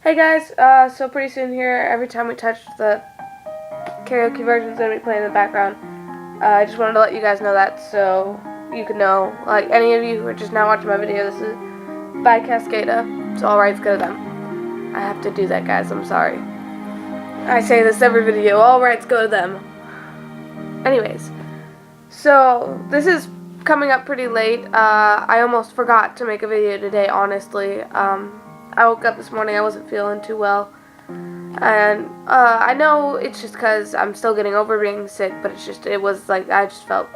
Hey guys, so pretty soon here, every time we touch the karaoke version is going to be playing in the background. I just wanted to let you guys know that so you can know, like any of you who are just now watching my video, this is by CASCADA, so all rights go to them. I have to do that, guys, I'm sorry. I say this every video, all rights go to them. Anyways, so this is coming up pretty late. I almost forgot to make a video today, honestly. I woke up this morning, I wasn't feeling too well, and I know it's just because I'm still getting over being sick, but it was like I just felt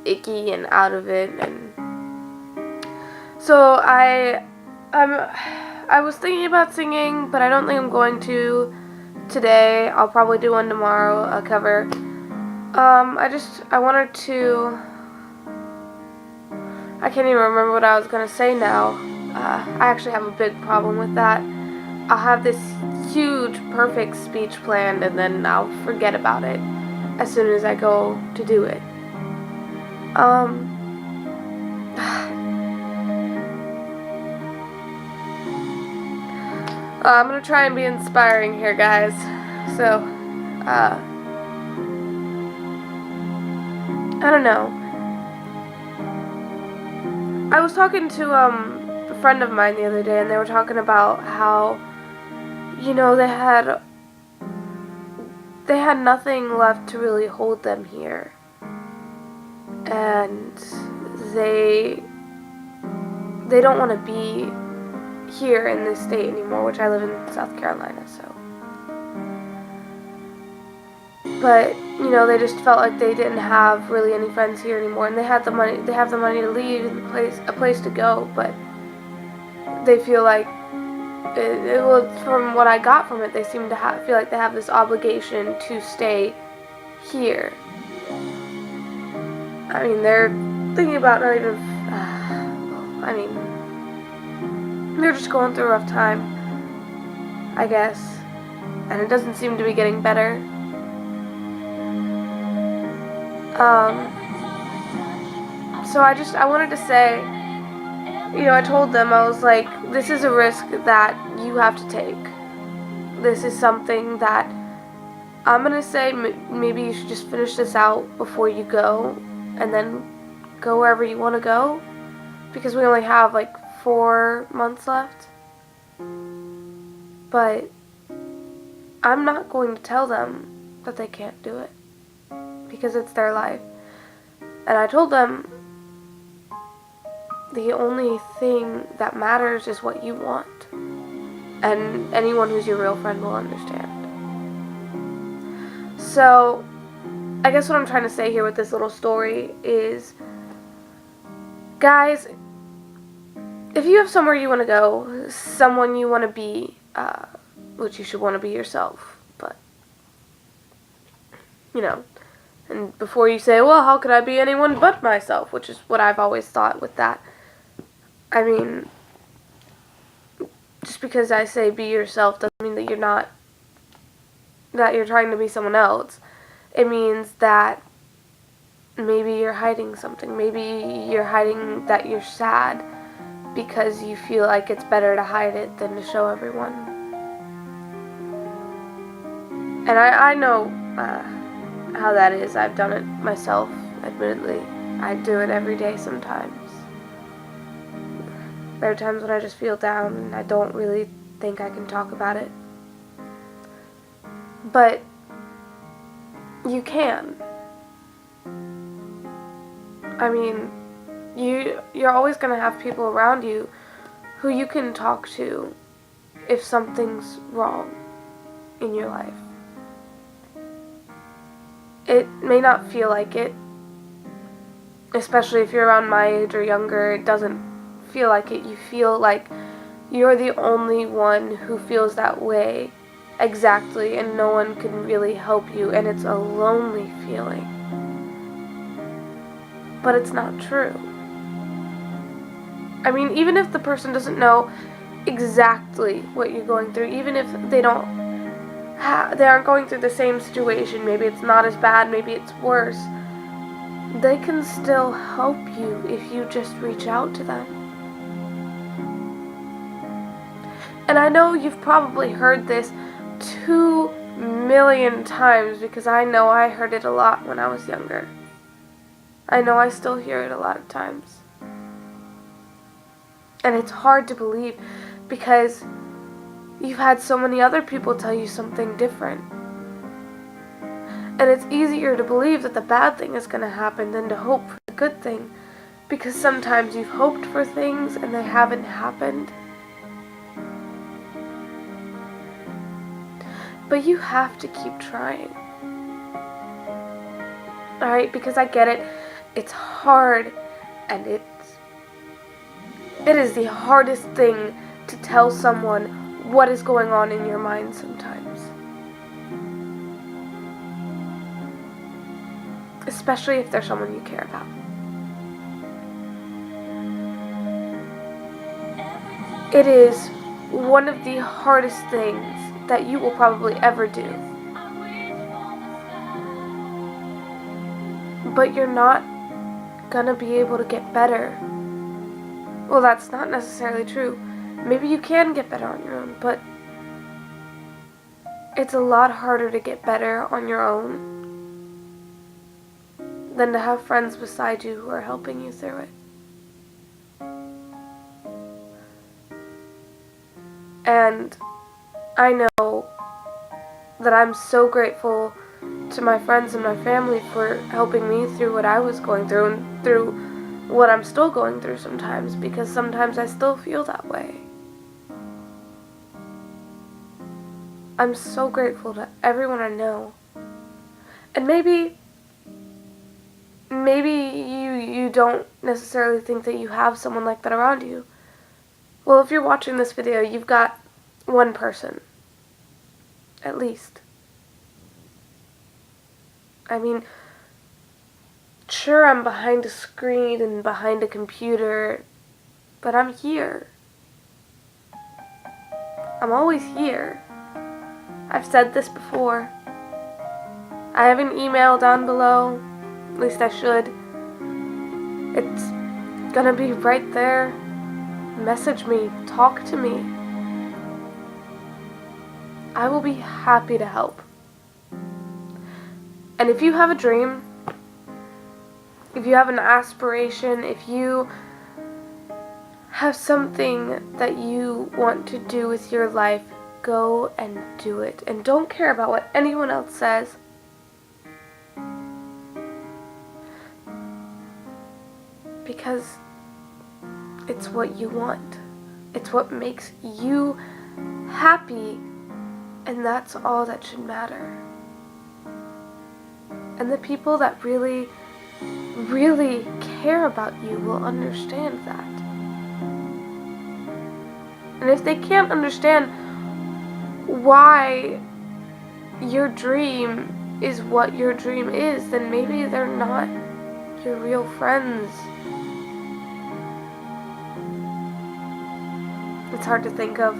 icky and out of it, and so I was thinking about singing, but I don't think I'm going to today. I'll probably do one tomorrow, a cover. I wanted to, I can't even remember what I was gonna say now. I actually have a big problem with that. I'll have this huge, perfect speech planned, and then I'll forget about it as soon as I go to do it. I'm gonna try and be inspiring here, guys. So, I don't know. I was talking to, a friend of mine the other day, and they were talking about how, you know, they had nothing left to really hold them here, and they don't want to be here in this state anymore, which I live in South Carolina, so. But, you know, they just felt like they didn't have really any friends here anymore, and they have the money to leave and a place to go, but they feel like, well, from what I got from it, they seem to feel like they have this obligation to stay here. I mean, they're thinking about not even, they're just going through a rough time, I guess, and it doesn't seem to be getting better. So I wanted to say, you know, I told them, I was like, this is a risk that you have to take. This is something that I'm going to say maybe you should just finish this out before you go, and then go wherever you want to go, because we only have like 4 months left. But I'm not going to tell them that they can't do it, because it's their life. And I told them the only thing that matters is what you want, and anyone who's your real friend will understand. So I guess what I'm trying to say here with this little story is, guys, if you have somewhere you want to go, someone you want to be, which you should want to be yourself, but, you know, and before you say, well, how could I be anyone but myself, which is what I've always thought with that. I mean, just because I say be yourself doesn't mean that you're trying to be someone else. It means that maybe you're hiding something. Maybe you're hiding that you're sad because you feel like it's better to hide it than to show everyone. And I know how that is. I've done it myself, admittedly. I do it every day sometimes. There are times when I just feel down and I don't really think I can talk about it. But you can. I mean, you're always going to have people around you who you can talk to if something's wrong in your life. It may not feel like it, especially if you're around my age or younger. It doesn't feel like it. You feel like you're the only one who feels that way exactly, and no one can really help you, and it's a lonely feeling. But it's not true. I mean, even if the person doesn't know exactly what you're going through, even if they aren't going through the same situation, maybe it's not as bad, maybe it's worse, they can still help you if you just reach out to them. And I know you've probably heard this 2,000,000 times, because I know I heard it a lot when I was younger. I know I still hear it a lot of times. And it's hard to believe because you've had so many other people tell you something different. And it's easier to believe that the bad thing is going to happen than to hope for the good thing, because sometimes you've hoped for things and they haven't happened. But you have to keep trying. Alright, because I get it. It's hard, and it is the hardest thing to tell someone what is going on in your mind sometimes. Especially if they're someone you care about. It is one of the hardest things that you will probably ever do. But you're not gonna be able to get better. Well, that's not necessarily true. Maybe you can get better on your own, but it's a lot harder to get better on your own than to have friends beside you who are helping you through it. And I know that I'm so grateful to my friends and my family for helping me through what I was going through and through what I'm still going through sometimes, because sometimes I still feel that way. I'm so grateful to everyone I know. And maybe you don't necessarily think that you have someone like that around you. Well, if you're watching this video, you've got one person. At least. I mean, sure, I'm behind a screen and behind a computer, but I'm here. I'm always here. I've said this before. I have an email down below. At least I should. It's gonna be right there. Message me. Talk to me. I will be happy to help. And if you have a dream, if you have an aspiration, if you have something that you want to do with your life, go and do it. And don't care about what anyone else says. Because it's what you want. It's what makes you happy. And that's all that should matter. And the people that really, really care about you will understand that. And if they can't understand why your dream is what your dream is, then maybe they're not your real friends. It's hard to think of.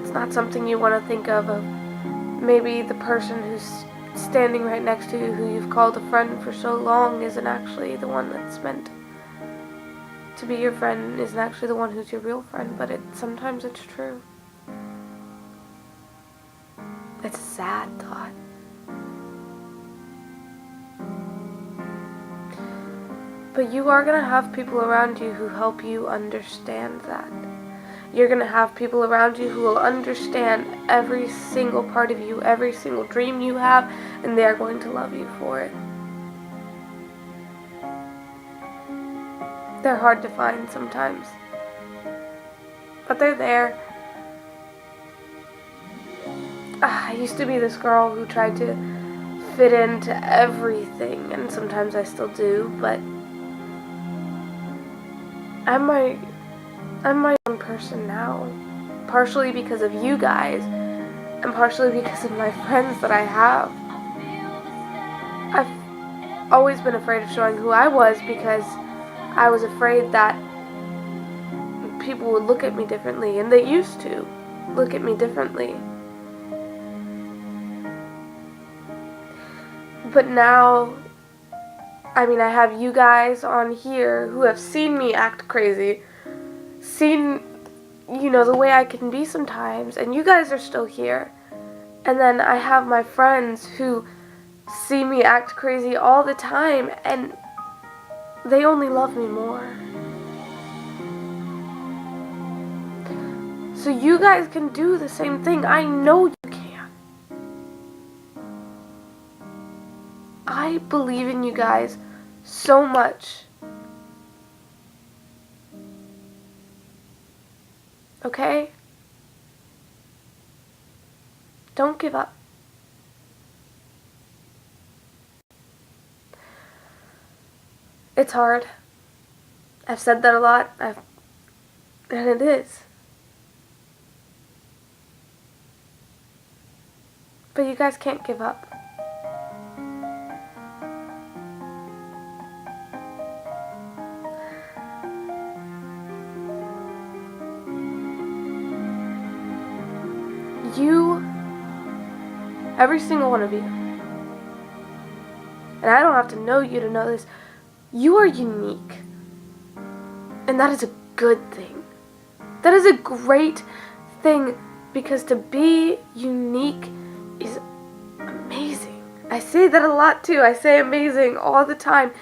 It's not something you want to think of maybe the person who's standing right next to you, who you've called a friend for so long, isn't actually the one that's meant to be your friend, isn't actually the one who's your real friend, but sometimes it's true. It's a sad thought. But you are going to have people around you who help you understand that. You're going to have people around you who will understand every single part of you, every single dream you have, and they're going to love you for it. They're hard to find sometimes, but they're there. I used to be this girl who tried to fit into everything, and sometimes I still do, but I'm my own person now, partially because of you guys, and partially because of my friends that I have. I've always been afraid of showing who I was because I was afraid that people would look at me differently, and they used to look at me differently. But now, I have you guys on here who have seen me act crazy, seen you know, the way I can be sometimes, and you guys are still here. And then I have my friends who see me act crazy all the time, and they only love me more. So you guys can do the same thing. I know you can. I believe in you guys so much. Okay? Don't give up. It's hard. I've said that a lot, and it is. But you guys can't give up. You, every single one of you, and I don't have to know you to know this, you are unique. And that is a good thing. That is a great thing, because to be unique is amazing. I say that a lot too. I say amazing all the time,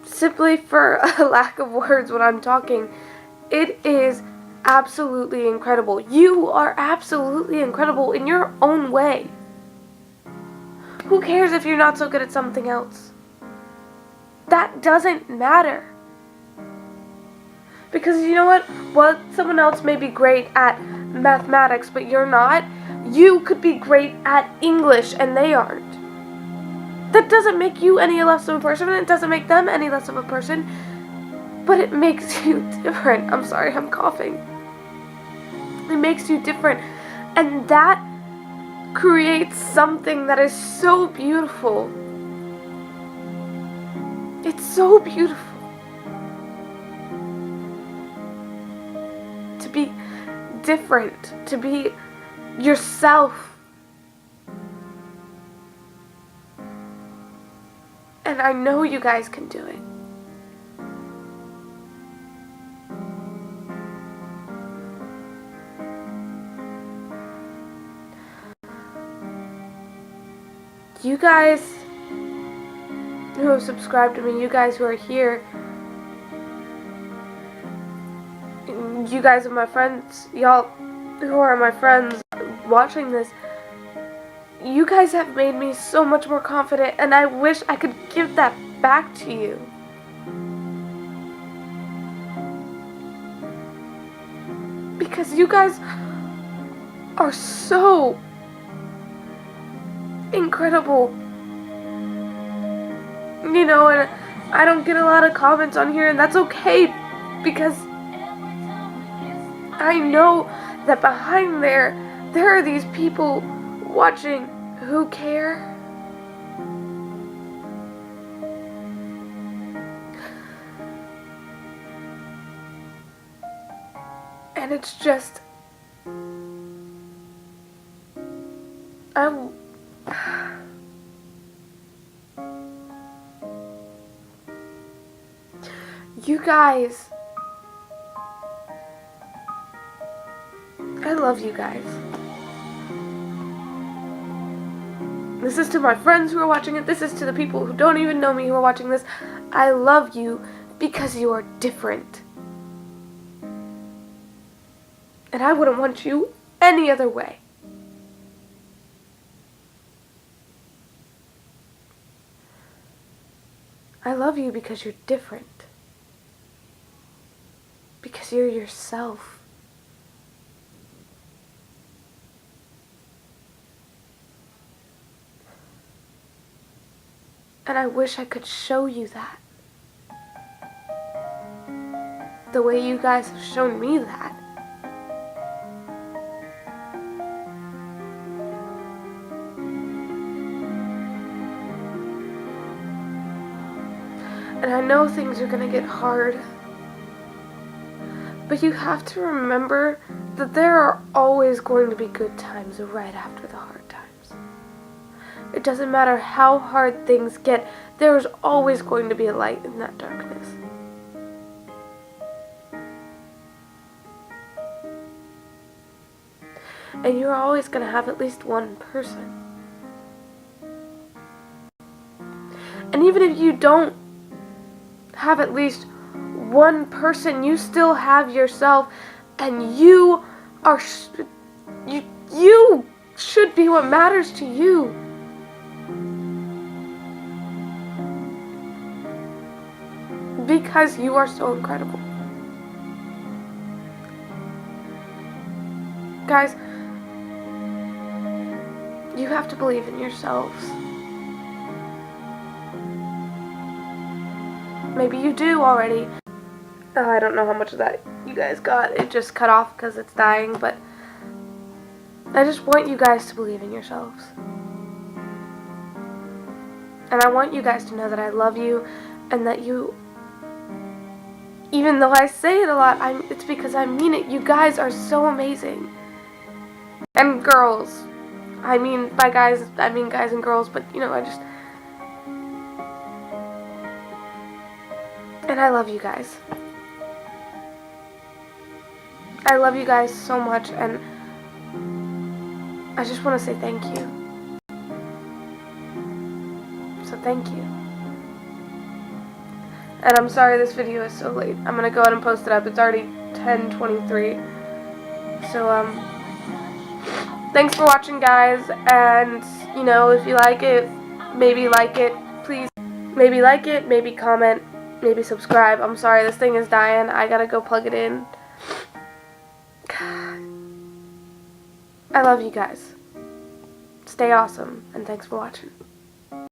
simply for a lack of words when I'm talking. It is absolutely incredible. You are absolutely incredible in your own way. Who cares if you're not so good at something else? That doesn't matter. Because you know what? Well, someone else may be great at mathematics, but you're not. You could be great at English, and they aren't. That doesn't make you any less of a person, and it doesn't make them any less of a person. But it makes you different. I'm sorry, I'm coughing. It makes you different. And that creates something that is so beautiful. It's so beautiful. To be different, to be yourself. And I know you guys can do it. You guys who have subscribed to me, you guys who are here, you guys are my friends, y'all who are my friends watching this, you guys have made me so much more confident, and I wish I could give that back to you. Because you guys are so incredible. You know, and I don't get a lot of comments on here, and that's okay, because I know that behind there are these people watching who care. And it's just, you guys, I love you guys. This is to my friends who are watching it. This is to the people who don't even know me who are watching this. I love you because you are different. And I wouldn't want you any other way. I love you because you're different. Because you're yourself. And I wish I could show you that. The way you guys have shown me that. And I know things are gonna get hard. But you have to remember that there are always going to be good times right after the hard times. It doesn't matter how hard things get, there is always going to be a light in that darkness. and you're always going to have at least one person. And even if you don't have at least one person, you still have yourself, and you are you should be what matters to you. Because you are so incredible. Guys, you have to believe in yourselves. Maybe you do already. Oh, I don't know how much of that you guys got. It just cut off because it's dying, but I just want you guys to believe in yourselves. And I want you guys to know that I love you, and that you, even though I say it a lot, it's because I mean it. You guys are so amazing. And girls. I mean, by guys, I mean guys and girls, but you know, and I love you guys. I love you guys so much, and I just want to say thank you. So thank you. And I'm sorry this video is so late. I'm gonna go ahead and post it up. It's already 10:23. So, thanks for watching, guys, and, you know, if you like it, please. Maybe like it, maybe comment, maybe subscribe. I'm sorry, this thing is dying. I gotta go plug it in. God. I love you guys. Stay awesome, and thanks for watching.